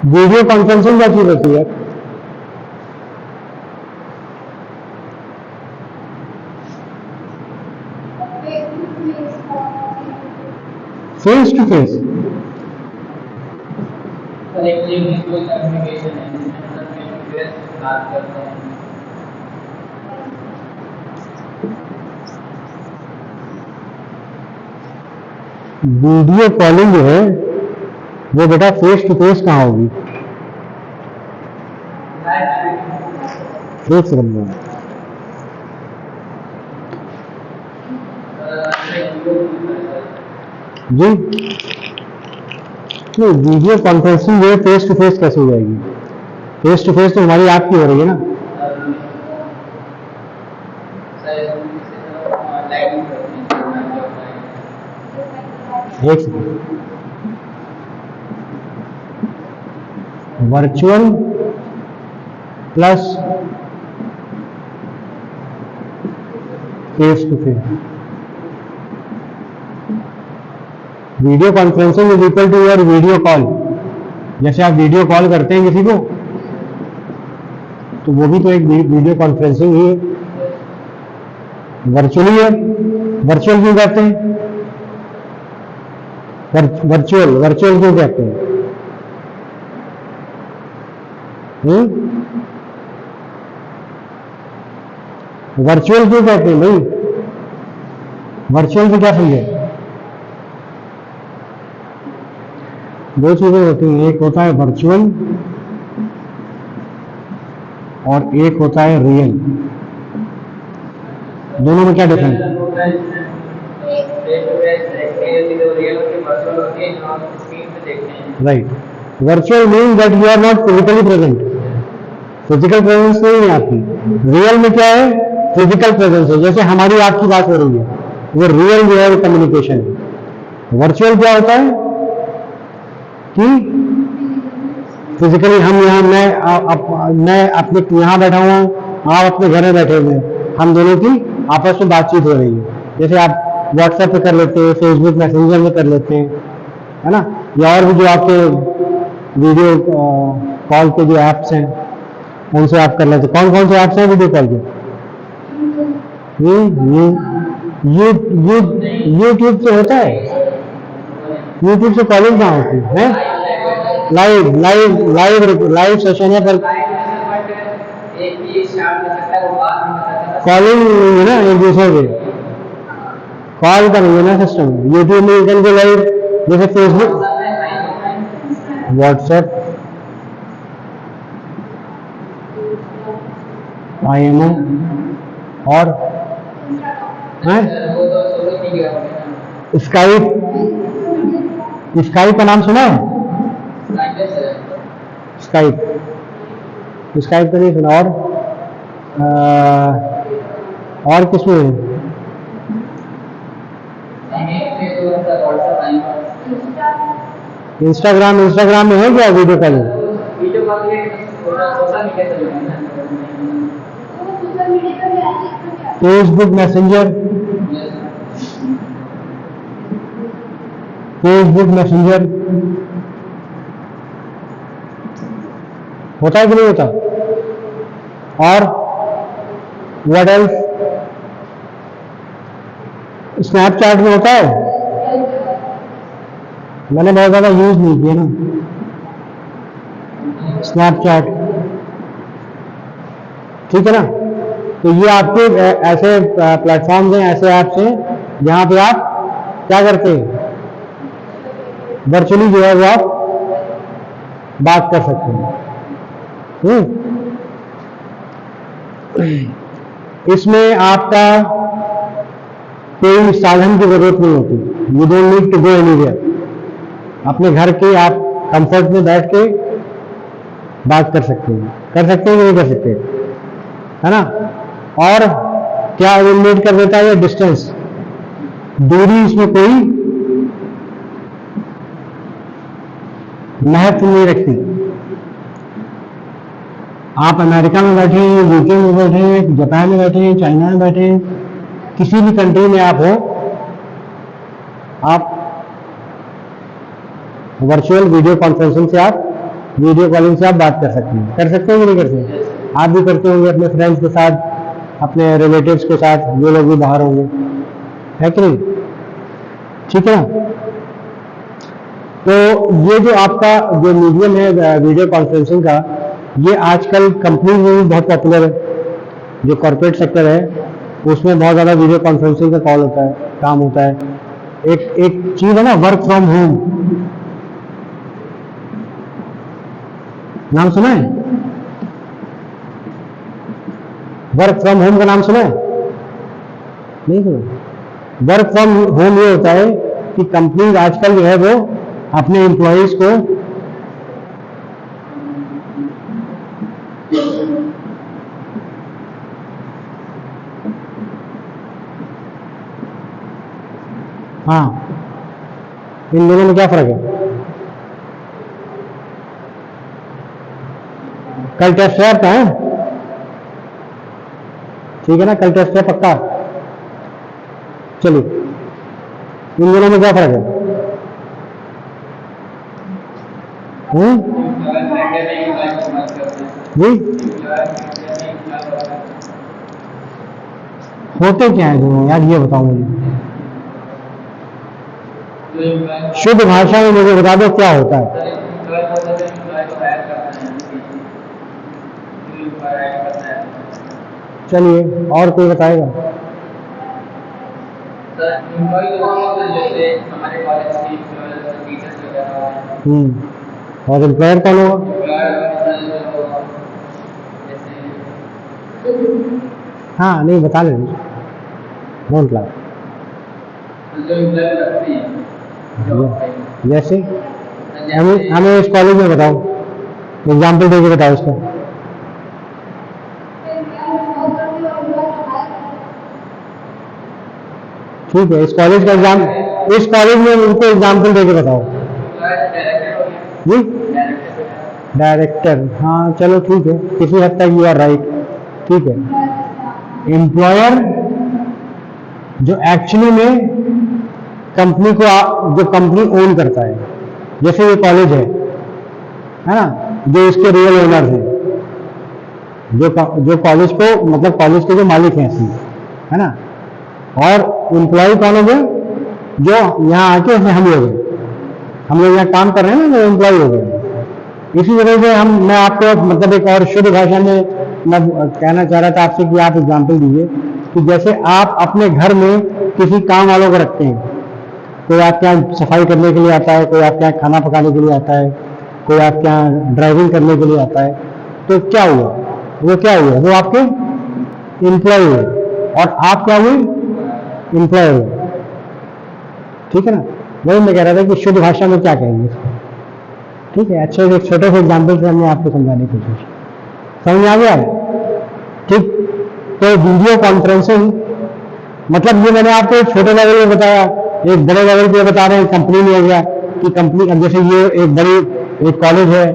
Video conferencing क्या चीज होती है? Face to face. Video calling जो है वो बेटा फेस टू फेस कहाँ होगी? एक सेकंड में जी नहीं, वीडियो कॉन्फ्रेंसिंग जो है फेस टू फेस कैसे हो जाएगी? फेस टू फेस तो हमारी आपकी हो रही है ना। एक second, virtual plus face to face. Video conferencing is equal to your video call. जैसे आप वीडियो कॉल करते हैं किसी को, तो वो भी तो एक वीडियो कॉन्फ्रेंसिंग ही है, वर्चुअली है। वर्चुअल क्यों कहते हैं? वर्चुअल वर्चुअल क्यों कहते हैं? वर्चुअल क्यों कहते हैं भाई? वर्चुअल से क्या समझे? दो चीजें होती हैं, एक होता है वर्चुअल और एक होता है रियल। दोनों में क्या डिफरेंस है? Right, virtual means that you are not physically present, physical presence नहीं है आपकी। रियल में क्या है? फिजिकल प्रेजेंस है। जैसे हमारी आपकी बात हो रही है, वो रियल जो है वो कम्युनिकेशन है। वर्चुअल क्या होता है कि फिजिकली हम यहाँ, मैं अपने यहाँ बैठा हुआ हूँ, आप अपने घर में बैठे हुए हैं, हम दोनों की आपस में बातचीत हो रही है। जैसे आप व्हाट्सएप पे कर लेते हैं, फेसबुक मैसेंजर में कर लेते हैं, है ना, या और भी जो आपके वीडियो कॉल के जो ऐप्स हैं उनसे आप कर लेते हैं। कौन कौन से ऐप्स हैं वीडियो कॉल के? यूट्यूब से होता है। यूट्यूब से कॉलिंग कहाँ होती है? Live live live live session है, पर कॉलिंग नहीं है ना, एक दूसरे के कॉल करेंगे ना सिस्टम। यूट्यूब में कैन गो लाइव, जैसे फेसबुक, व्हाट्सएप, IMO और स्काइप। स्काइप का नाम सुना है? स्काइप, स्काइप का नहीं सुना। और किसमें है? इंस्टाग्राम। इंस्टाग्राम में है क्या video calling? Facebook messenger, Facebook messenger होता है कि नहीं होता? और व्हाट एल्स? स्नैपचैट में होता है। मैंने बहुत ज्यादा यूज नहीं किया ना स्नैपचैट, ठीक है ना। तो ये आपके ऐसे प्लेटफॉर्म्स हैं, ऐसे ऐप्स हैं जहां पे आप क्या करते हैं, वर्चुअली जो है वो आप बात कर सकते हैं। इसमें आपका कोई साधन की जरूरत नहीं होती। You don't need to go anywhere. अपने घर के आप कंफर्ट में बैठ के बात कर सकते हैं। कर सकते हैं कि नहीं कर सकते, है ना। और क्या एलिमिनेट कर देता है? डिस्टेंस, दूरी इसमें कोई महत्व नहीं रखती। आप अमेरिका में बैठे हैं, यूके में बैठे हैं, जापान में बैठे हैं, चाइना में बैठे हैं, किसी भी कंट्री में आप हो, आप वर्चुअल वीडियो कॉन्फ्रेंसिंग से आप वीडियो कॉलिंग से आप बात कर सकते हैं। कर सकते हैं कि नहीं कर सकते? आप भी करते होंगे अपने फ्रेंड्स के साथ, अपने रिलेटिव्स के साथ, जो लोग भी बाहर होंगे, है कि नहीं? ठीक है ना? तो ये जो आपका जो मीडियम है वीडियो कॉन्फ्रेंसिंग का, ये आजकल कंपनी में भी बहुत पॉपुलर है। जो कॉर्पोरेट सेक्टर है उसमें बहुत ज़्यादा वीडियो कॉन्फ्रेंसिंग का कॉल होता है, काम होता है। एक चीज़ है ना, वर्क फ्रॉम होम, नाम सुना है? वर्क फ्रॉम होम का नाम सुना है? नहीं सुना? वर्क फ्रॉम होम ये होता है कि कंपनी आजकल जो है वो अपने एम्प्लॉयज को हाँ, इन दोनों में क्या फर्क है? कल टेस्ट है आपका? है ठीक है ना, कल टेस्ट है पक्का? चलिए, इन दोनों में क्या फर्क है? जी, होते क्या है दोनों यार, ये बताओ मुझे। शुद्ध भाषा में मुझे बता दो क्या होता है। चलिए, और कोई बताएगा? और एम्प्लॉयर कौन होगा? हाँ, नहीं बता लेंगे, डोंट लाई। जैसे हमें इस कॉलेज में बताओ, एग्जाम्पल देके बताओ इसका। ठीक है, इस कॉलेज में उनको एग्जाम्पल देके बताओ। जी, डायरेक्टर, हाँ चलो ठीक है, किसी हद तक यू आर राइट। ठीक है, एम्प्लॉयर जो एक्चुअली में कंपनी को जो कंपनी ओन करता है, जैसे ये कॉलेज है ना, जो इसके रियल ओनर हैं, जो कॉलेज को मतलब कॉलेज के जो मालिक हैं इसमें, है ना। और एम्प्लॉय कौन हो गए? जो यहाँ आके हम लोग यहाँ काम कर रहे हैं ना, जो एम्प्लॉय हो गए। इसी वजह से मैं आपको मतलब एक और शुद्ध भाषा में मैं कहना चाह रहा था आपसे कि आप एग्जाम्पल दीजिए कि जैसे आप अपने घर में किसी काम वालों को रखते हैं, कोई आपके यहाँ सफाई करने के लिए आता है, कोई आपके यहाँ खाना पकाने के लिए आता है, कोई आपके यहाँ ड्राइविंग करने के लिए आता है, तो क्या हुआ? वो आपके एम्प्लॉय हुए और आप क्या हुए? एम्प्लॉय हुए। ठीक है ना, वही मैं कह रहा था कि शुद्ध भाषा में क्या कहेंगे इसको। ठीक है, अच्छा एक छोटे से एग्जाम्पल से हमने आपको समझाने की कोशिश, समझ आ गया? ठीक, तो वीडियो कॉन्फ्रेंसिंग मतलब ये मैंने आपको एक छोटे लेवल में बताया, एक बड़े लेवल पे बता रहे हैं कंपनी में हो गया कि कंपनी, अब जैसे ये एक कॉलेज है,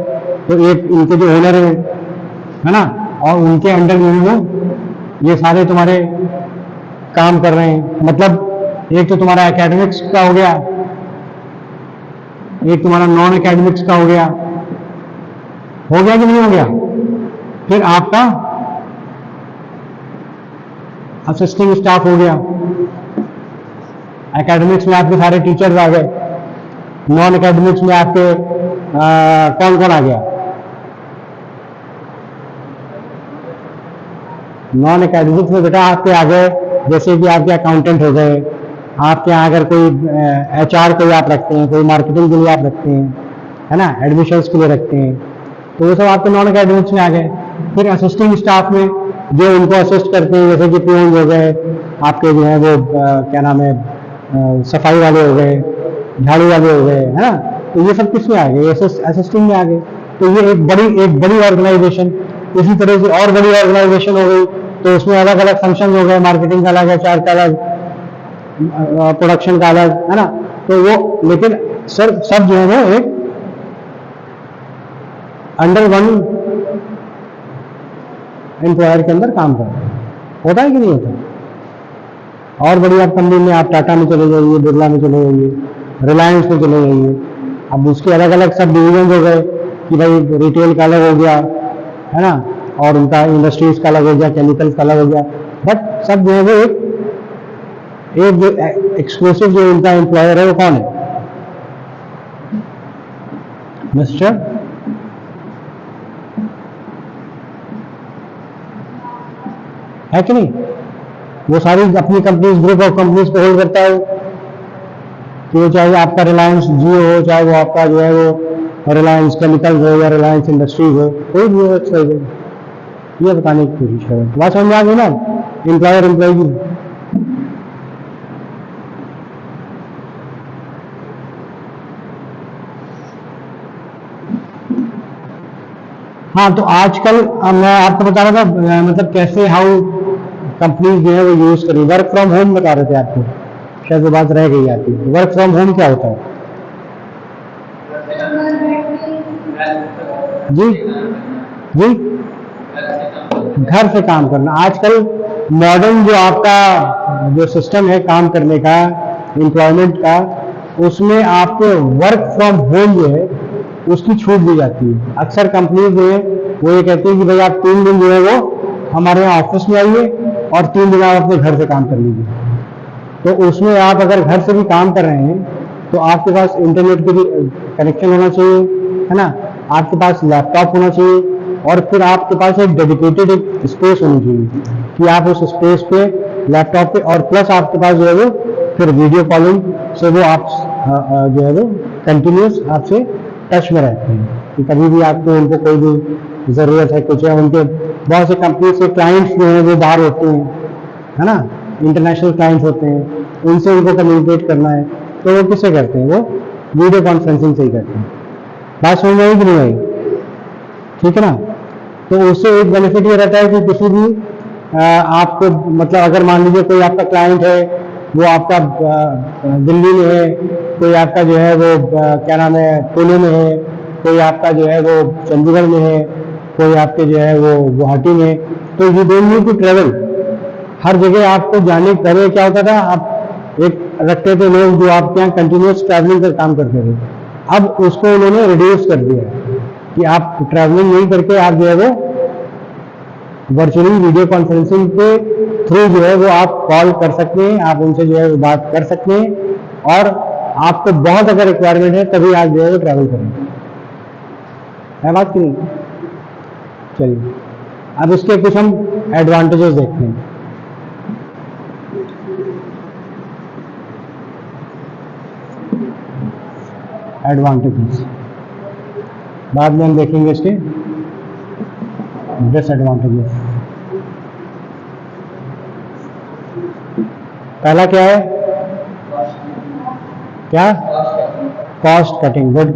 तो एक इनके जो ओनर है ना, और उनके अंडर में ये सारे तुम्हारे काम कर रहे हैं। मतलब एक तो तुम्हारा एकेडमिक्स का हो गया, एक तुम्हारा नॉन एकेडमिक्स का हो गया कि नहीं हो गया? फिर आपका असिस्टिंग स्टाफ हो गया। एकेडमिक्स में आपके सारे टीचर्स आ गए, नॉन एकेडमिक्स में आपके कौन कौन आ गया? नॉन एकेडमिक्स में बेटा आपके आ गए जैसे कि आपके अकाउंटेंट हो गए, आपके यहाँ अगर कोई HR कोई आप रखते हैं, कोई मार्केटिंग के लिए आप रखते हैं, है ना, एडमिशन्स के लिए रखते हैं, तो वो सब आपके नॉन एकेडमिक्स में आ गए। फिर असिस्टिंग स्टाफ में जो उनको असिस्ट करते हैं, जैसे कि पियून हो गए आपके, जो है वो क्या नाम है, सफाई वाले हो गए, झाड़ू वाले हो गए, है ना, तो ये सब किस में आ गए? असिस्टिंग में आ गए। तो ये एक बड़ी ऑर्गेनाइजेशन। इसी तरह से और बड़ी ऑर्गेनाइजेशन हो गई तो उसमें अलग अलग फंक्शन हो गए, मार्केटिंग का अलग, HR का अलग, प्रोडक्शन का अलग, है ना। तो वो लेकिन सर सब जो है वो एक अंडर वन एम्प्लॉयर के अंदर काम कर रहे हैं। होता है कि नहीं होता? और बड़ी आप कंपनी में आप टाटा में चले जाइए, बिरला में चले जाइए, रिलायंस में चले जाइए, अब उसके अलग अलग सब डिवीजन हो गए कि भाई रिटेल का अलग हो गया, है ना, और उनका इंडस्ट्रीज का अलग हो गया, केमिकल्स का अलग हो गया, बट सब जो है वो एक जो एक्सक्लूसिव जो उनका एम्प्लॉयर है वो कौन है? मिस्टर, है कि नहीं? वो सारी अपनी कंपनीज, ग्रुप ऑफ कंपनीज को होल्ड करता है, कि वो चाहे आपका रिलायंस जियो हो, चाहे वो आपका जो है वो रिलायंस केमिकल्स हो या रिलायंस इंडस्ट्रीज हो, कोई भी हो, ये बताने की कोशिश करें। बात समझ में आ गई ना, एम्प्लॉयर एम्प्लॉय की? हाँ, तो आजकल मैं आपको बता रहा था मतलब कैसे हाउ कंपनीज जो है वो यूज करी, वर्क फ्रॉम होम बता रहे थे आपको, शायद वो बात रह गई आपकी। वर्क फ्रॉम होम क्या होता है जी? जी, घर से काम करना। आजकल मॉडर्न जो आपका जो सिस्टम है काम करने का, एम्प्लॉयमेंट का, उसमें आपको वर्क फ्रॉम होम जो है उसकी छूट दी जाती है। अक्सर कंपनी जो है वो ये कहती है कि भाई आप 3 दिन जो है वो हमारे यहाँ ऑफिस में आइए और 3 दिन आप अपने घर से काम कर लीजिए। तो उसमें आप अगर घर से भी काम कर रहे हैं तो आपके पास इंटरनेट की भी कनेक्शन होना चाहिए, है ना, आपके पास लैपटॉप होना चाहिए, और फिर आपके पास एक डेडिकेटेड एक स्पेस होनी चाहिए कि आप उस स्पेस पे लैपटॉप पे, और प्लस आपके पास जो है वो फिर वीडियो कॉलिंग से वो आप जो है वो कंटिन्यूस आपसे टच में रहते हैं कि कभी भी आपको उनको कोई भी ज़रूरत है, कुछ है, उनके बहुत से कंपनी से क्लाइंट्स जो हैं वो बाहर होते हैं, है ना, इंटरनेशनल क्लाइंट्स होते हैं, उनसे उनको कम्युनिकेट करना है, तो वो किससे करते हैं? वो वीडियो कॉन्फ्रेंसिंग से ही करते हैं। बात समझ में आई कि नहीं आई? ठीक है ना? तो उससे एक बेनिफिट ये रहता है कि किसी भी आपको मतलब अगर मान लीजिए कोई आपका क्लाइंट है वो आपका दिल्ली में है, कोई आपका जो है वो क्या नाम है पुणे में है, कोई आपका जो है वो चंडीगढ़ में है, कोई आपके जो है वो गुवाहाटी में, तो you don't need to travel. हर जगह आपको जाने, पहले क्या होता था, आप एक रखते थे लोग जो आपके यहाँ कंटिन्यूस ट्रैवलिंग का काम करते थे, अब उसको उन्होंने रिड्यूस कर दिया कि आप ट्रैवलिंग नहीं करके आप जो है वो वर्चुअली वीडियो कॉन्फ्रेंसिंग के थ्रू जो है वो आप कॉल कर सकते हैं, आप उनसे जो है वो बात कर सकते हैं, और आपको बहुत अगर रिक्वायरमेंट है तभी आप जो है वो ट्रैवल करेंगे। है बात की नहीं? चलिए, अब इसके कुछ हम एडवांटेजेस देखते हैं। एडवांटेजेस बाद में हम देखेंगे इसके डिसएडवांटेजेस। पहला क्या है? क्या? Cost cutting. Good.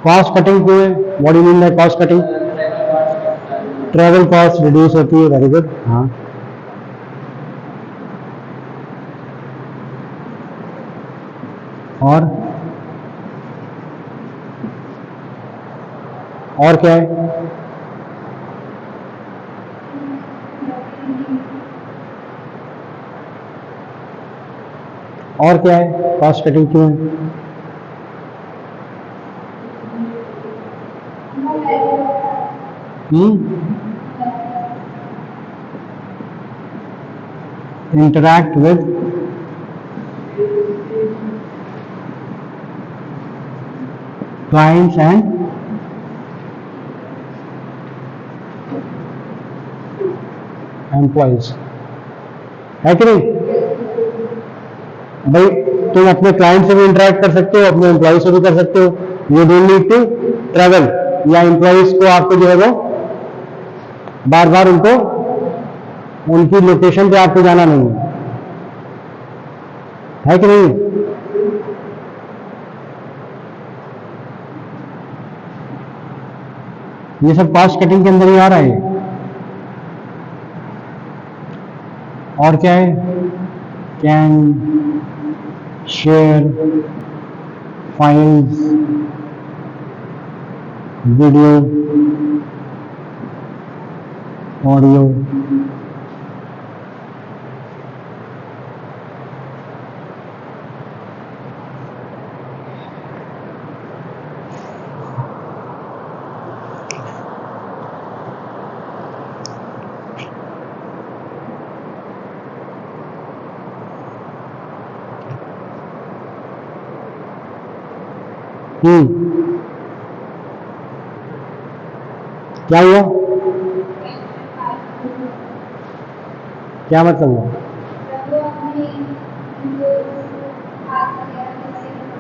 Cost cutting क्यों है? What do you mean by cost cutting? Travel cost reduce होती है। Very good. हाँ, और क्या है? और क्या है? कॉस्ट कटिंग क्यों है? Interact with clients and employees, है कि नहीं? भाई तुम अपने क्लाइंट से भी इंटरेक्ट कर सकते हो, अपने एम्प्लॉय से भी कर सकते हो, you don't need to travel, या एम्प्लॉइज को आपको जो है वो बार बार उनको उनकी लोकेशन पे आपको जाना नहीं है कि नहीं? ये सब कॉस्ट कटिंग के अंदर ही आ रहा है। और क्या है? Can share files, video, audio, क्या हुआ? क्या मतलब हुआ?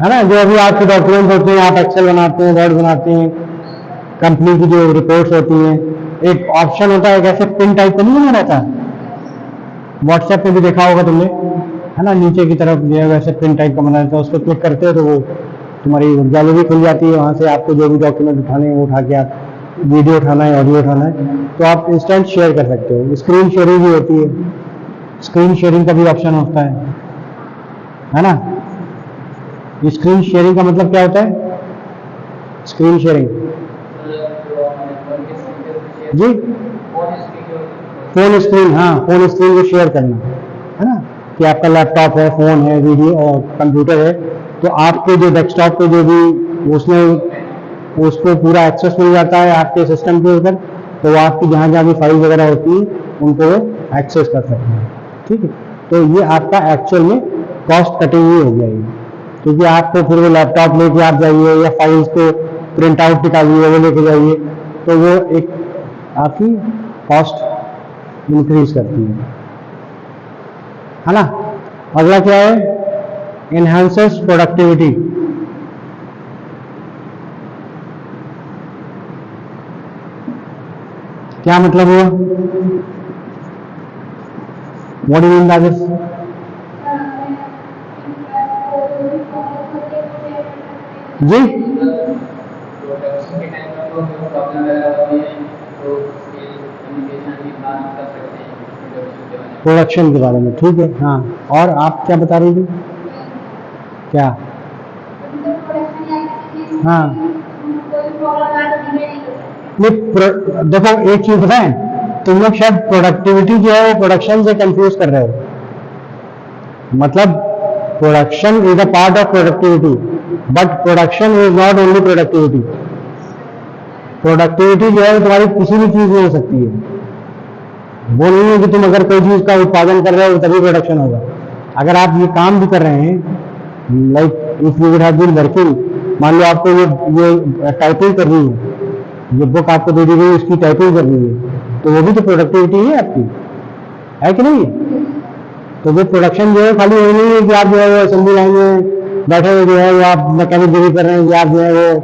है ना, जो अभी आपके डॉक्यूमेंट होते हैं, आप एक्सेल बनाते हैं, वर्ड बनाते हैं, कंपनी की जो रिपोर्ट्स होती हैं, एक ऑप्शन होता है कैसे पिन टाइप का नहीं बना रहता, व्हाट्सएप पे भी देखा होगा तुमने, है ना, नीचे की तरफ जो है वैसे पिन टाइप का बना रहता है, उस पर क्लिक करते हो तो वो तुम्हारी गैलरी खुल जाती है, वहाँ से आपको जो भी डॉक्यूमेंट उठाने हैं वो उठा के आप वीडियो उठाना है, ऑडियो उठाना है, तो आप इंस्टेंट शेयर कर सकते हो। स्क्रीन शेयरिंग भी होती है, स्क्रीन शेयरिंग का भी ऑप्शन होता है ना। स्क्रीन शेयरिंग का मतलब क्या होता है? स्क्रीन शेयरिंग जी, फोन स्क्रीन, हाँ फोन स्क्रीन को शेयर करना, है ना, कि आपका लैपटॉप है, फोन है, वीडियो और कंप्यूटर है, तो आपके जो डेस्कटॉप पे जो भी उसमें उसको पूरा एक्सेस मिल जाता है आपके सिस्टम के ऊपर, तो वो आपकी जहाँ जहाँ भी फाइल वगैरह होती है उनको एक्सेस कर सकते हैं। ठीक है, तो ये आपका एक्चुअल में कॉस्ट कटिंग ही हो जाएगी, क्योंकि आपको फिर वो लैपटॉप लेके आप जाइए या फाइल्स को प्रिंट आउट निकालिए वो लेके जाइए, तो वो एक आपकी कॉस्ट इंक्रीज करती है ना। अगला क्या है? Enhances productivity. क्या मतलब हुआ? What do you mean by this? जी, प्रोडक्शन के बारे में, ठीक है, हाँ। और आप क्या बता रही थी? क्या? हाँ, देखो एक चीज बताएं, तुम लोग शायद प्रोडक्टिविटी जो है वो प्रोडक्शन से कंफ्यूज कर रहे हो। मतलब production is a part of productivity, but production is not only productivity. Productivity जो है वो तुम्हारी किसी भी चीज में हो सकती है, वो नहीं है कि तुम अगर कोई चीज का उत्पादन कर रहे हो तभी प्रोडक्शन होगा। अगर आप ये काम भी कर रहे हैं, like if you would have been working, मान लो आपको ये टाइपिंग कर रही है, ये बुक आपको दे दी गई, उसकी टाइपिंग कर रही है, तो वो भी तो प्रोडक्टिविटी है आपकी, है कि नहीं है? तो वो प्रोडक्शन जो है खाली वो नहीं है कि आप जो है वो असेंबली लाइन में बैठे हुए जो है वो आप मैकेनिक ड्यूटी कर रहे हैं, कि आप जो है वो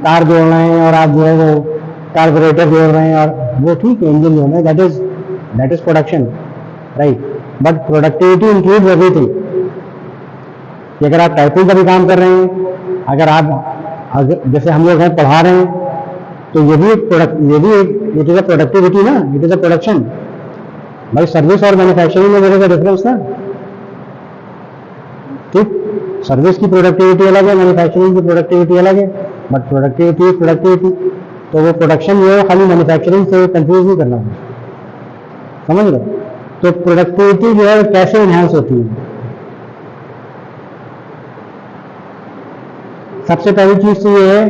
कार जोड़ रहे हैं और आप जो है वो कार्बोरेटर जोड़ रहे हैं, और वो ठीक है, इंजन जोड़ रहे हैं, that is production, right. But productivity include everything, कि अगर आप टाइपिंग का भी काम कर रहे हैं, अगर जैसे हम लोग हैं पढ़ा रहे हैं, तो ये भी एक प्रोडक्ट, ये भी एक, इट इज अ प्रोडक्टिविटी ना, इट इज अ प्रोडक्शन। भाई सर्विस और मैन्युफैक्चरिंग में मेरे का डिफरेंस ना, ठीक, सर्विस की प्रोडक्टिविटी अलग है, मैन्युफैक्चरिंग की प्रोडक्टिविटी अलग है, बट प्रोडक्टिविटी इज प्रोडक्टिविटी। तो वो प्रोडक्शन जो है खाली मैन्युफैक्चरिंग से कंफ्यूज नहीं करना है, समझ लो। तो प्रोडक्टिविटी जो है कैसे एनहांस होती है? सबसे पहली चीज तो ये है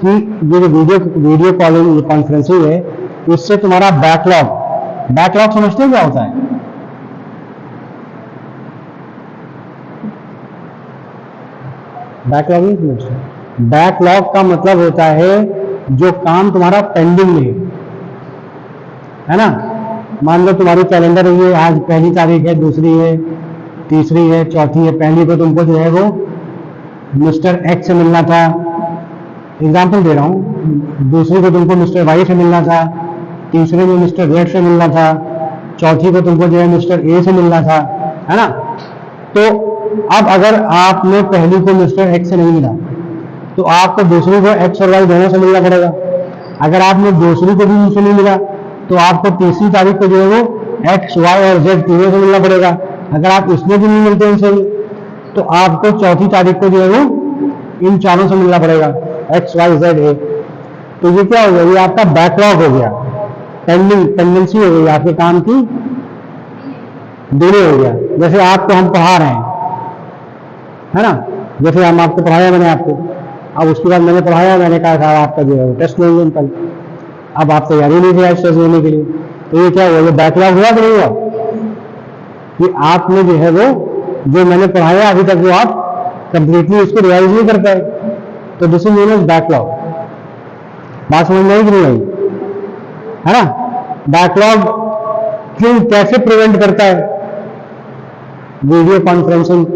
कि ये जो वीडियो कॉलिंग कॉन्फ्रेंसिंग है, इससे तुम्हारा बैकलॉग समझते हो क्या होता है? बैकलॉग नहीं समझते? बैकलॉग का मतलब होता है जो काम तुम्हारा पेंडिंग में है ना। मान लो तुम्हारी कैलेंडर है, आज पहली तारीख है, दूसरी है, तीसरी है, चौथी है। पहली को तुमको जो है वो मिस्टर एक्स से मिलना था, एग्जाम्पल दे रहा हूँ। दूसरी को तुमको मिस्टर वाई से मिलना था, तीसरे में मिस्टर जेड से मिलना था, चौथी को तुमको जो है मिस्टर ए से मिलना था, है ना। तो अब अगर आपने पहली को मिस्टर एक्स से नहीं मिला, तो आपको दूसरी को एक्स और वाई दोनों से मिलना पड़ेगा। अगर आपने दूसरी को भी उनसे नहीं मिला, तो आपको तीसरी तारीख को जो है वो एक्स वाई और जेड तीनों से मिलना पड़ेगा। अगर आप इसमें भी नहीं मिलते उनसे, तो आपको चौथी तारीख को जो है वो इन चारों से मिलना पड़ेगा, एक्स वाई जेड ए। तो ये क्या हो गया? ये आपका बैकलॉग हो गया, पेंडेंसी हो गई, आपके काम की डिले हो गया। जैसे आपको हम पढ़ा रहे हैं, है ना, जैसे हम आपको पढ़ाया, मैंने आपको, अब उसके बाद मैंने पढ़ाया, मैंने कहा था आपका जो है टेस्ट लेंगे कल, अब आप तैयारी नहीं किया टेस्ट लेने के लिए, तो ये क्या हुआ? ये बैकलॉग हुआ कि नहीं हुआ? कि आपने जो है वो जो मैंने पढ़ाया अभी तक वो आप कंप्लीटली उसको रिवाइज नहीं कर पाए। तो this is known as backlog. बात समझ में आई कि नहीं आई? है ना? बैकलॉग क्यों, कैसे प्रिवेंट करता है वीडियो कॉन्फ्रेंसिंग?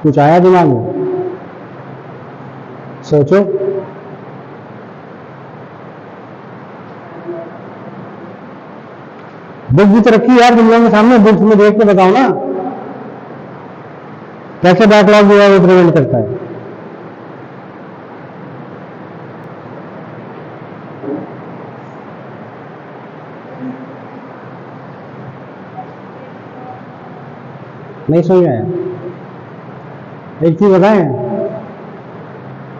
कुछ आया दिमाग में? सोचो। बुक भी तो रखी यार दुनिया के सामने, बुक्स में देख के बताओ ना कैसे बैकलॉग जो है वो प्रिवेंट करता है। नहीं समझ आया? एक चीज बताएं,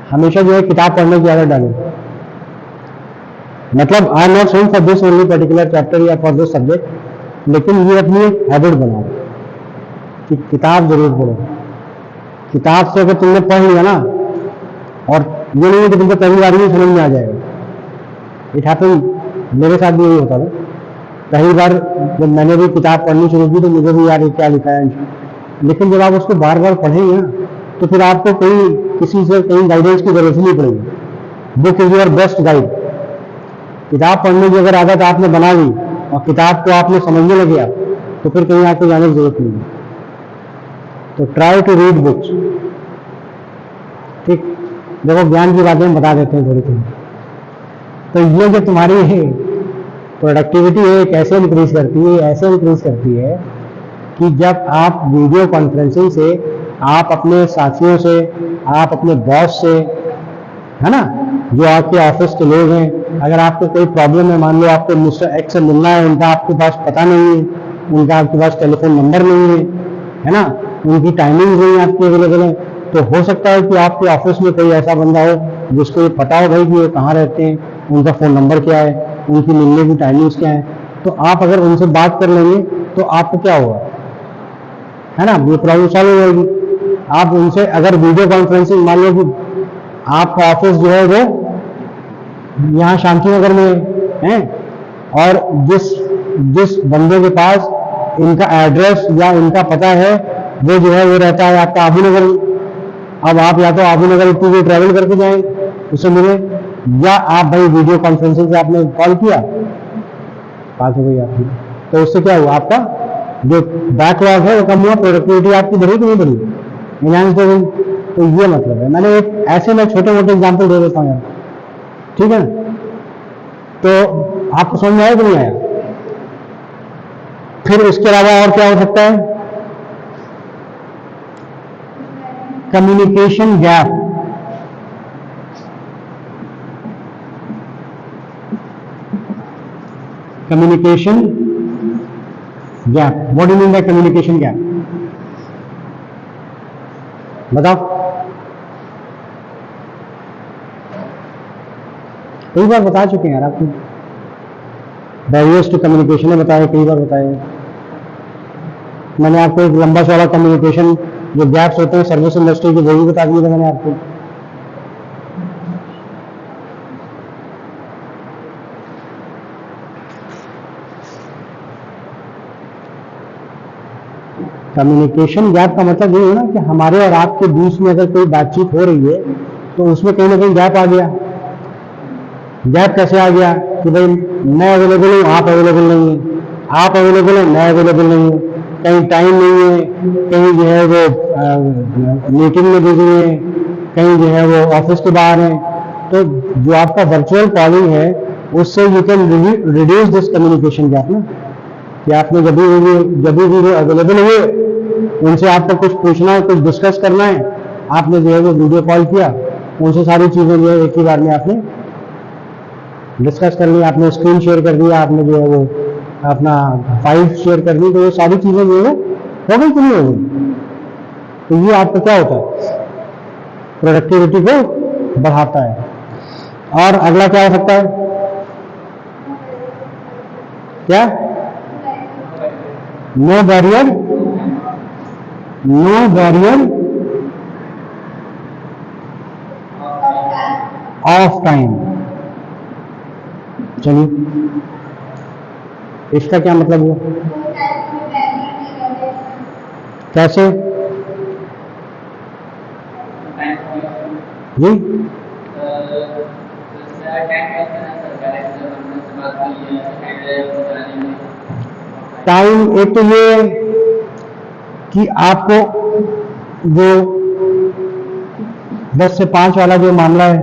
हमेशा जो है किताब पढ़ने की आदत डालें। मतलब I am not saying for this only particular chapter या फॉर दिस सब्जेक्ट, लेकिन ये अपनी एक हैबिट बनाओ कि किताब जरूर पढ़ो। किताब से अगर तुमने पढ़ लिया ना, और ये नहीं है कि तुमको पहली बार ही समझ में आ जाएगा। इट हैपन, मेरे साथ भी यही होता था। पहली बार जब मैंने भी किताब पढ़नी शुरू की तो मुझे भी यार ये क्या लिखा है, लेकिन जब आप उसको बार बार पढ़ेंगे ना तो फिर आपको कोई किसी से कहीं गाइडेंस की जरूरत ही नहीं पड़ेगी। Book is your best guide. किताब पढ़ने की अगर आदत आपने बना ली और किताब को आपने समझने लगे आप, तो फिर कहीं आपको जाने की जरूरत नहीं है। तो ट्राई टू रीड बुक्स। ठीक, देखो ज्ञान की बातें हम बता देते हैं थोड़ी थोड़ी। तो ये जो तुम्हारी प्रोडक्टिविटी है कैसे इंक्रीज करती है? ऐसे इंक्रीज करती है कि जब आप वीडियो कॉन्फ्रेंसिंग से आप अपने साथियों से, आप अपने बॉस से, है ना, जो आपके ऑफिस के लोग हैं, अगर आपको कोई प्रॉब्लम है, मान लो आपको मिस्टर एक्स से मिलना है, उनका आपके पास पता नहीं है, उनका आपके पास टेलीफोन नंबर नहीं है ना, उनकी टाइमिंग नहीं आपकी अवेलेबल है, तो हो सकता है कि आपके ऑफिस में कोई ऐसा बंदा हो जिसको ये पता हो भाई कि वो कहाँ रहते हैं, उनका फ़ोन नंबर क्या है, उनकी मिलने की टाइमिंग्स क्या है। तो आप अगर उनसे बात कर लेंगे तो आपको क्या होगा, है ना, ये प्रॉब्लम सॉल्व हो जाएगी। आप उनसे अगर वीडियो कॉन्फ्रेंसिंग, मान लो कि आपका ऑफिस जो है वो यहाँ शांति नगर में है, और जिस बंदे के पास इनका एड्रेस या इनका पता है वो जो है वो रहता है आपका आबू नगर। अब आप या तो आबू नगर इतनी देर ट्रैवल करके जाएं उससे मिले, या आप भाई वीडियो कॉन्फ्रेंसिंग से आपने कॉल किया, बात हो गई आपकी। तो उससे क्या हुआ, आपका जो बैकलॉग है वो कम हुआ, प्रोडक्टिविटी आपकी बढ़ी कि नहीं बढ़ी, एनहांस हो गई। तो ये मतलब है, मैंने एक ऐसे में छोटे मोटे एग्जाम्पल दे देता हूँ यार, ठीक है। तो आपको समझ में आया कि नहीं आया? फिर इसके अलावा और क्या हो सकता है? Communication gap. Communication gap, what do you mean by communication gap? बताओ। कई बार बता चुके हैं यार आपको, बैरियर्स टू कम्युनिकेशन में बताया, कई बार बताया मैंने आपको। एक लंबा चौड़ा कम्युनिकेशन जो गैप्स होते हैं सर्विस इंडस्ट्री के, वो भी बता दिए थे मैंने आपको। कम्युनिकेशन गैप का मतलब ये है ना कि हमारे और आपके बीच में अगर कोई बातचीत हो रही है तो उसमें कहीं ना कहीं गैप आ गया। गैप कैसे आ गया कि भाई मैं अवेलेबल हूँ, आप अवेलेबल नहीं है, आप अवेलेबल है, मैं अवेलेबल नहीं हूँ, कहीं टाइम नहीं है, कहीं जो है वो मीटिंग में बिजी है, कहीं जो है वो ऑफिस के बाहर है। तो जो आपका वर्चुअल कॉलिंग है उससे you can reduce this communication gap ना, कि आपने जब भी वो अवेलेबल हुए, उनसे आपको कुछ पूछना है, कुछ डिस्कस करना है, आपने जो है वो वीडियो कॉल किया, उनसे सारी चीज़ें जो है एक ही बार में आपने डिस्कस कर ली, आपने स्क्रीन शेयर कर दिया, आपने जो है वो अपना फाइल शेयर कर दी, तो ये सारी चीज़ें जो है हो गई कि नहीं हो गई? तो ये आपका क्या होता है, प्रोडक्टिविटी को बढ़ाता है। और अगला क्या हो सकता है? क्या? No barrier, no barrier of time. चलिए, इसका क्या मतलब हुआ? कैसे जी? टाइम एक तो ये कि आपको जो 10 से 5 वाला जो मामला है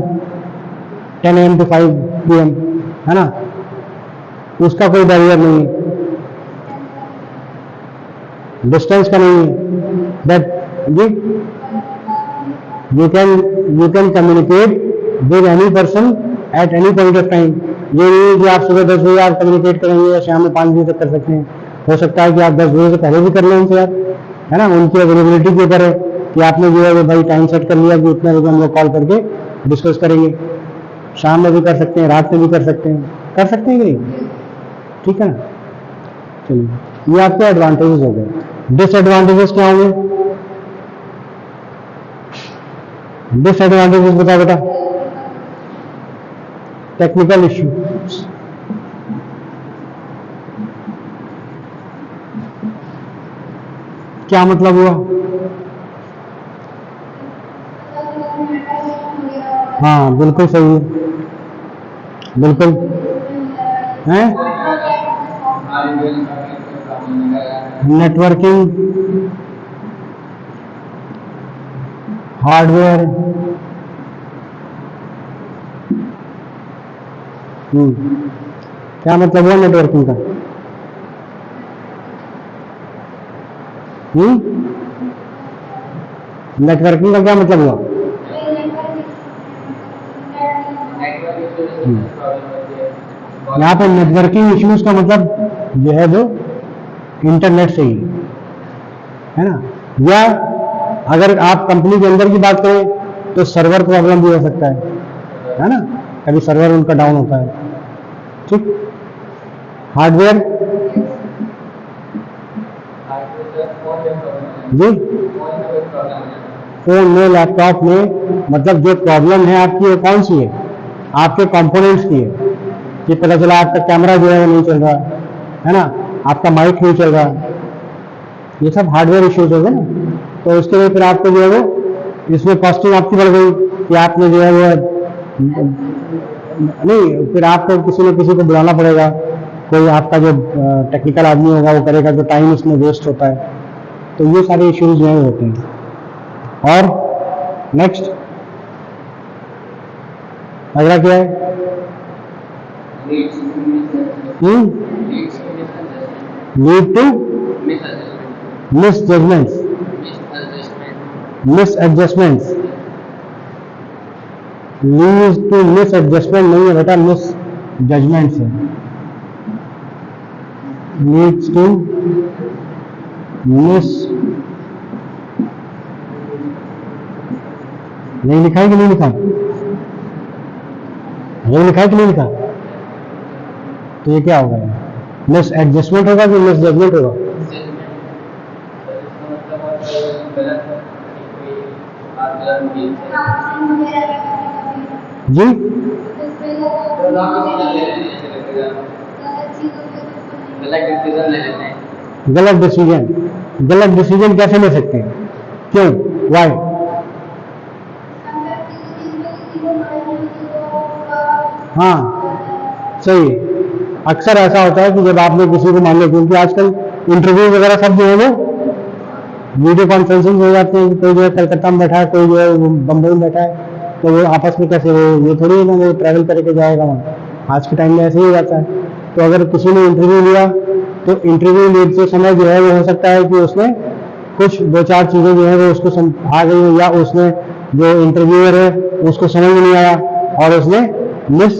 10 AM to 5 PM है ना, उसका कोई बैरियर नहीं है, डिस्टेंस का नहीं है। दैट जी you can communicate with any person at any point of time. ये नहीं है कि आप सुबह 10 बजे आप कम्युनिकेट करेंगे या शाम में 5 बजे तक कर सकते हैं। हो सकता है कि आप 10 बजे से पहले भी कर लें उनसे यार, है ना, उनकी अवेलेबिलिटी के ऊपर है कि आपने जो है वो भाई टाइम सेट कर लिया कि उतने बजे हम लोग कॉल करके डिस्कस करेंगे। शाम में भी कर सकते हैं, रात में भी कर सकते हैं कि नहीं? ठीक है ना। चलिए, ये आपके एडवांटेजेस हो गए। डिसएडवांटेजेस क्या होंगे? डिसएडवांटेजेस बताओ बेटा। टेक्निकल इश्यू, क्या मतलब हुआ? हाँ बिल्कुल सही है, बिल्कुल है। नेटवर्किंग, हार्डवेयर, क्या मतलब हुआ नेटवर्किंग का? नेटवर्किंग का क्या मतलब हुआ? यहाँ पर नेटवर्किंग इश्यूज का मतलब जो है वो इंटरनेट से ही है ना, या अगर आप कंपनी के अंदर की बात करें तो सर्वर प्रॉब्लम भी हो सकता है ना, कभी सर्वर उनका डाउन होता है। ठीक। हार्डवेयर जी, फोन में, लैपटॉप में, मतलब जो प्रॉब्लम है आपकी वो कौन सी है? आपके कंपोनेंट्स की है कि पता चला आपका कैमरा जो है वो नहीं चल रहा है ना, आपका माइक नहीं चल रहा, ये सब हार्डवेयर इश्यूज हो गए ना। तो उसके लिए फिर आपको जो है वो इसमें कॉस्टिंग आपकी बढ़ गई कि आपने जो है वो नहीं, फिर आपको किसी न किसी को बुलाना पड़ेगा, कोई आपका जो टेक्निकल आदमी होगा वो करेगा, जो टाइम इसमें वेस्ट होता है। तो ये सारे इश्यूज जो है होते हैं। और नेक्स्ट अगला क्या है? Lead to misjudgements, misadjustments. Lead to misadjustment नहीं है बेटा, मिस जजमेंट्स है। लीड्स टू मिस, नहीं लिखा है कि नहीं लिखा? ये लिखा है कि नहीं लिखा? तो ये क्या होगा? मिस एडजस्टमेंट होगा कि मिस जजमेंट होगा? जी, गलत डिसीजन, गलत डिसीजन कैसे ले सकते हैं? क्यों? वाई? हाँ सही। अक्सर ऐसा होता है कि जब आपने किसी को मान लो, क्योंकि आजकल इंटरव्यू वगैरह सब जो है वो वीडियो कॉन्फ्रेंसिंग हो जाते हैं, कोई जो है कलकत्ता में बैठा है, कोई जो है बम्बई में बैठा है, तो वो आपस में कैसे, वो ये थोड़ी ना वो ट्रैवल करके जाएगा वहाँ। आज के टाइम में ऐसे ही हो जाता है। तो अगर किसी ने इंटरव्यू लिया तो इंटरव्यू लेते समय जो है वो हो सकता है कि उसने कुछ 2-4 चीज़ें जो है वो उसको आ गई, या उसने जो इंटरव्यूअर है उसको समझ में नहीं आया और उसने मिस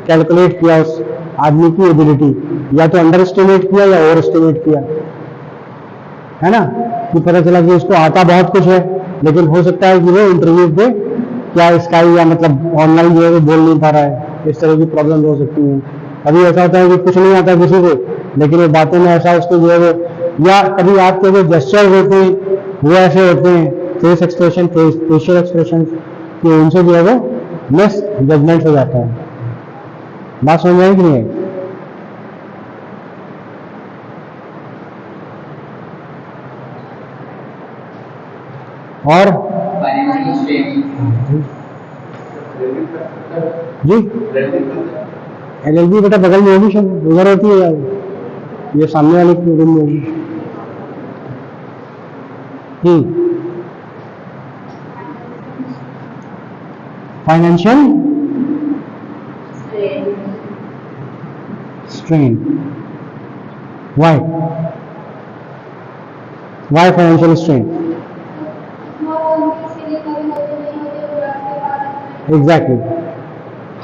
कैलकुलेट किया उस आदमी की एबिलिटी, या तो अंडर एस्टिमेट किया या ओवर एस्टिमेट किया, है ना, कि पता चला कि उसको आता बहुत कुछ है, लेकिन हो सकता है कि वो इंटरव्यू पे क्या स्काई या मतलब ऑनलाइन जो है वो बोल नहीं पा रहा है। इस तरह की प्रॉब्लम हो सकती है। कभी ऐसा होता है कि कुछ नहीं आता किसी को, लेकिन वो बातों में ऐसा उसको जो है वो, या कभी आपके जो जेस्चर होते हैं वो ऐसे होते हैं, फेस एक्सप्रेशन, फेशियल एक्सप्रेशन, कि उनसे जो है वो मिस जजमेंट हो जाता है। बात समझ में आई कि नहीं? और जी एलएलबी बेटा बगल में होगी, शायद उधर होती है यार, ये सामने वाले की रूम में होगी। Financial strain, why financial strain? Exactly,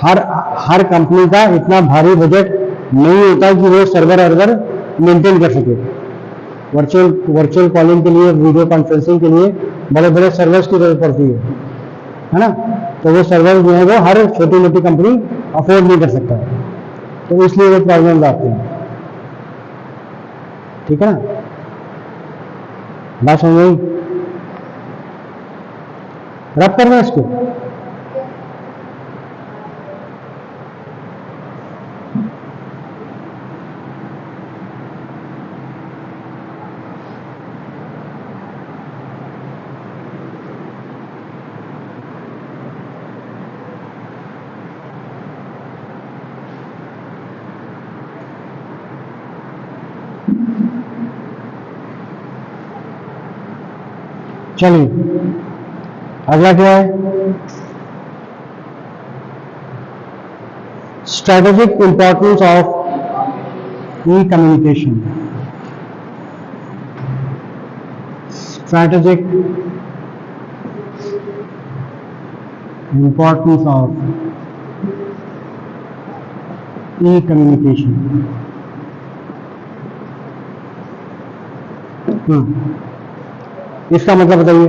हर कंपनी का इतना भारी बजट नहीं होता कि वो सर्वर मेंटेन कर सके। वर्चुअल कॉलिंग के लिए, वीडियो कॉन्फ्रेंसिंग के लिए बड़े बड़े सर्वर्स की जरूरत पड़ती है ना। तो वो सर्वर जो है वो हर छोटी मोटी कंपनी अफोर्ड नहीं कर सकता है, तो इसलिए वो प्रॉब्लम आते हैं। ठीक है ना, बात समझ गई? रब करना है इसको। चलिए अगला क्या है? Strategic importance of E communication. Strategic importance of E communication. इसका मतलब बताइए।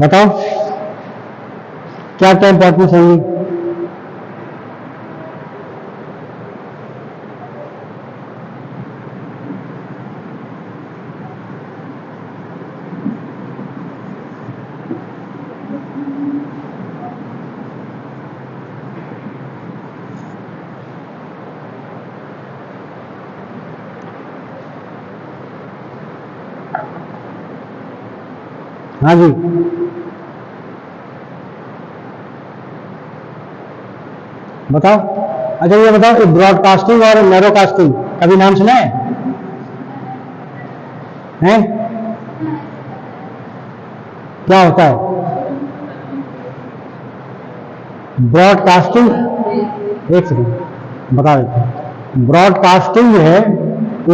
बताओ क्या क्या इंपॉर्टेंस होंगी? हाँ जी, बताओ। अच्छा ये बताओ, ब्रॉडकास्टिंग और नैरोकास्टिंग कभी नाम सुना है? हैं? क्या होता है ब्रॉडकास्टिंग? एक सेकंड बता देते हैं। ब्रॉडकास्टिंग जो है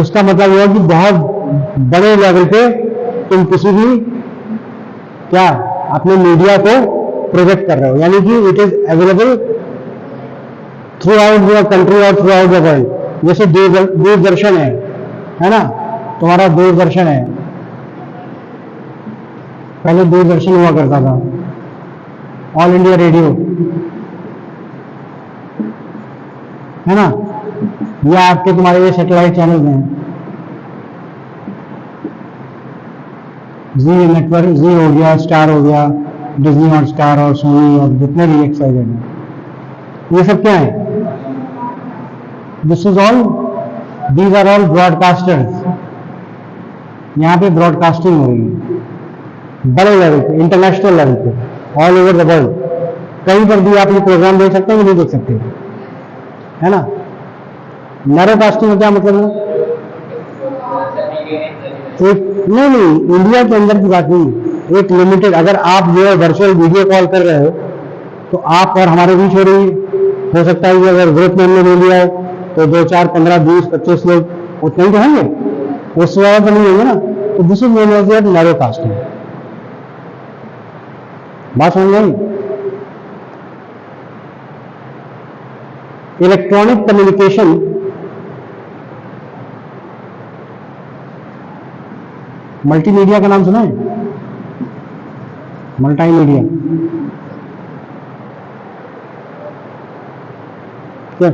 उसका मतलब यह है कि बहुत बड़े लेवल पे तुम किसी भी क्या अपने मीडिया को प्रोजेक्ट कर रहे हो, यानी कि it is available through out the country और थ्रू आउट द वर्ल्ड। जैसे दूरदर्शन है ना, तुम्हारा दूरदर्शन है, पहले दूरदर्शन हुआ करता था, ऑल इंडिया रेडियो है ना, या आपके तुम्हारे ये सैटेलाइट चैनल हैं, जी नेटवर्क, जी हो गया, स्टार हो गया, डिज्नी हॉट स्टार और सोनी और जितने भी एक्साइटेड हैं, ये सब क्या है? This is all, these are all broadcasters. यहाँ पे ब्रॉडकास्टिंग हो रही है बड़े लेवल पे, इंटरनेशनल लेवल पे, ऑल ओवर द वर्ल्ड। कहीं पर भी आप ये प्रोग्राम देख सकते हैं कि नहीं देख सकते, है ना। नैरोकास्टिंग का क्या मतलब है? एक नहीं, इंडिया के अंदर की बात नहीं, एक लिमिटेड, अगर आप जो है वर्चुअल वीडियो कॉल कर रहे हो तो आप और हमारे बीच हो रही है। हो सकता है कि अगर ग्रुप में हमने ले लिया है तो 2, 4, 15, 20, 25 लोग उतने ही तो होंगे, उससे ज्यादा तो नहीं होंगे ना। तो दिस इज नोन एज नैरोकास्टिंग। बात समझ गई? इलेक्ट्रॉनिक कम्युनिकेशन मल्टीमीडिया का नाम सुना है? मल्टीमीडिया क्या,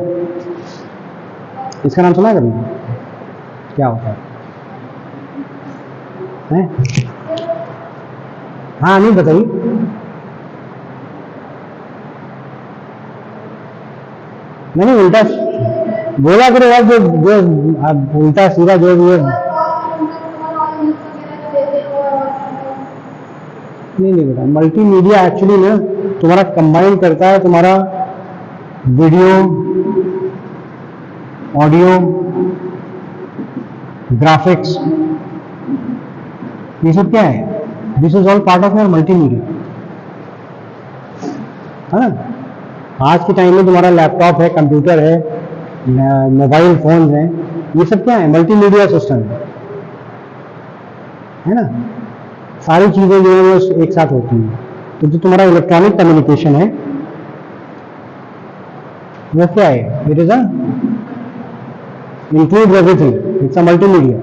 इसका नाम सुना है कभी? क्या होता है? हाँ नहीं बताइए। मैंने उल्टा बोला करो यार, जो जो आप उल्टा सीधा जो भी है। नहीं बेटा, मल्टीमीडिया एक्चुअली ना तुम्हारा कंबाइन करता है तुम्हारा वीडियो, ऑडियो, ग्राफिक्स, ये सब क्या है? This is all part of your multimedia, है ना। आज के टाइम में तुम्हारा लैपटॉप है, कंप्यूटर है, मोबाइल फोन है, ये सब क्या है? मल्टीमीडिया सिस्टम है ना। सारी चीजें जो है वो एक साथ होती हैं। तो जो तुम्हारा इलेक्ट्रॉनिक कम्युनिकेशन है वो क्या है? It is a include everything, it's a multimedia,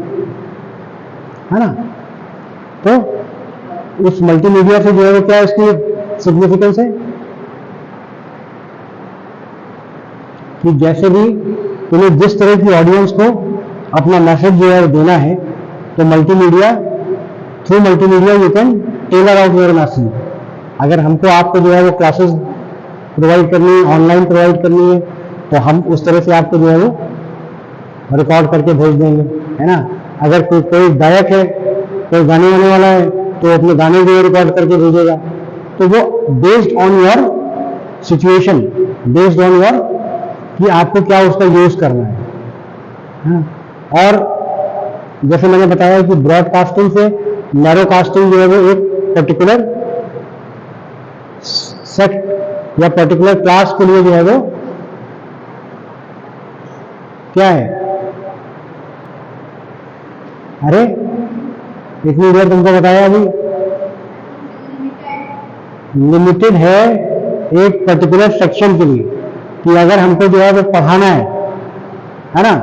है ना। तो उस मल्टीमीडिया से जो है वो क्या इसकी सिग्निफिकेंस है कि जैसे भी तुम्हें जिस तरह की ऑडियंस को अपना मैसेज जो है देना है, तो multimedia, through multimedia you can tailor out your message. अगर हमको आपको जो है वो क्लासेस प्रोवाइड करनी है, ऑनलाइन प्रोवाइड करनी है, तो हम उस तरह से आपको जो है वो रिकॉर्ड करके भेज देंगे, है ना। अगर कोई गायक है, कोई गाने गाने वाला है, तो अपने गाने जो है रिकॉर्ड करके भेजेगा। तो वो based on your situation, based on your कि आपको क्या उसका यूज करना है। और जैसे मैंने बताया कि ब्रॉडकास्टिंग से नैरोकास्टिंग जो है वो एक पर्टिकुलर सेक्ट या पर्टिकुलर क्लास के लिए जो है वो क्या है। अरे इतनी देर तुमको बताया अभी, लिमिटेड है एक पर्टिकुलर सेक्शन के लिए, कि अगर हमको जो है वो पढ़ाना है ना,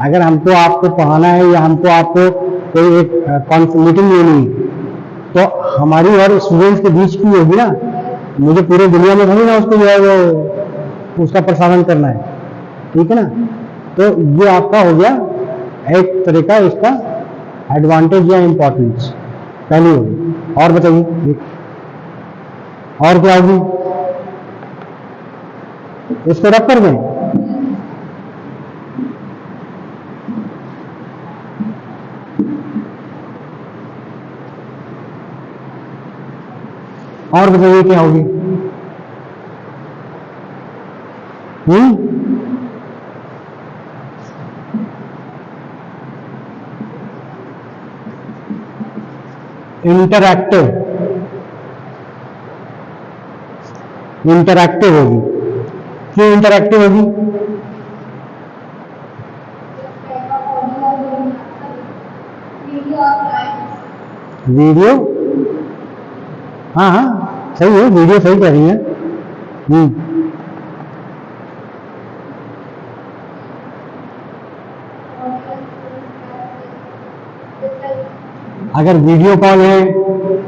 अगर हमको आपको पढ़ाना है या हमको आपको कोई एक मीटिंग लेनी है, तो हमारी और स्टूडेंट्स के बीच की होगी ना। मुझे पूरे दुनिया में थोड़ी ना उसको जो है वो उसका प्रसारण करना है, ठीक है ना। तो ये आपका हो गया एक तरह का इसका एडवांटेज या इंपॉर्टेंस पहली होगी। और बताइए और क्या होगी? इसको रख कर दें। और बताइए क्या होगी? इंटरैक्टिव, इंटरैक्टिव होगी। क्यों इंटरैक्टिव होगी? वीडियो, हाँ हाँ सही है, वीडियो सही कह रही है। अगर वीडियो कॉल है,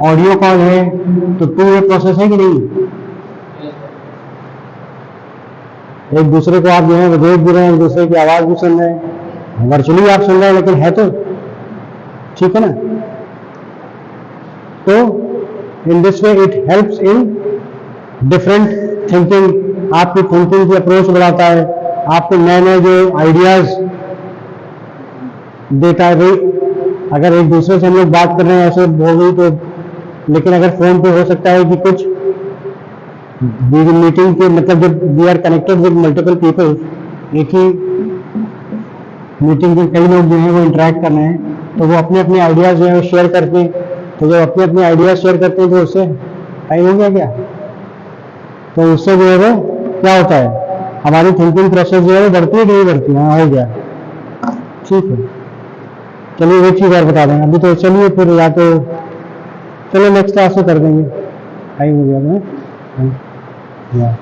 ऑडियो कॉल है, तो टू वे प्रोसेस है कि नहीं? एक दूसरे को आप जो है देख भी रहे हैं, एक दूसरे की आवाज भी सुन रहे हैं, वर्चुअली आप सुन रहे हैं लेकिन है तो, ठीक है ना। तो in this way it helps in different thinking, आपकी थिंकिंग की अप्रोच बढ़ाता है, आपको नए नए जो आइडियाज देता है। भाई अगर एक दूसरे से हम लोग बात कर रहे हैं ऐसे हो गई तो, लेकिन अगर फोन पे हो सकता है कि कुछ मीटिंग के मतलब जब we are connected with multiple people, एक ही मीटिंग में कई लोग जो हैं वो इंटरेक्ट कर रहे हैं, तो वो अपने अपने आइडियाज जो है वो शेयर करते हैं। तो जब अपने अपने आइडियाज शेयर करते हैं तो उससे टाइम हो गया क्या, तो उससे जो है वो क्या होता है, हमारी थिंकिंग प्रोसेस जो है वो बढ़ती है कि नहीं बढ़ती? हाँ हो गया, ठीक है। चलिए एक चीज और बता देंगे अभी, तो चलिए फिर या तो चलो नेक्स्ट क्लास में कर देंगे, टाइम हो गया।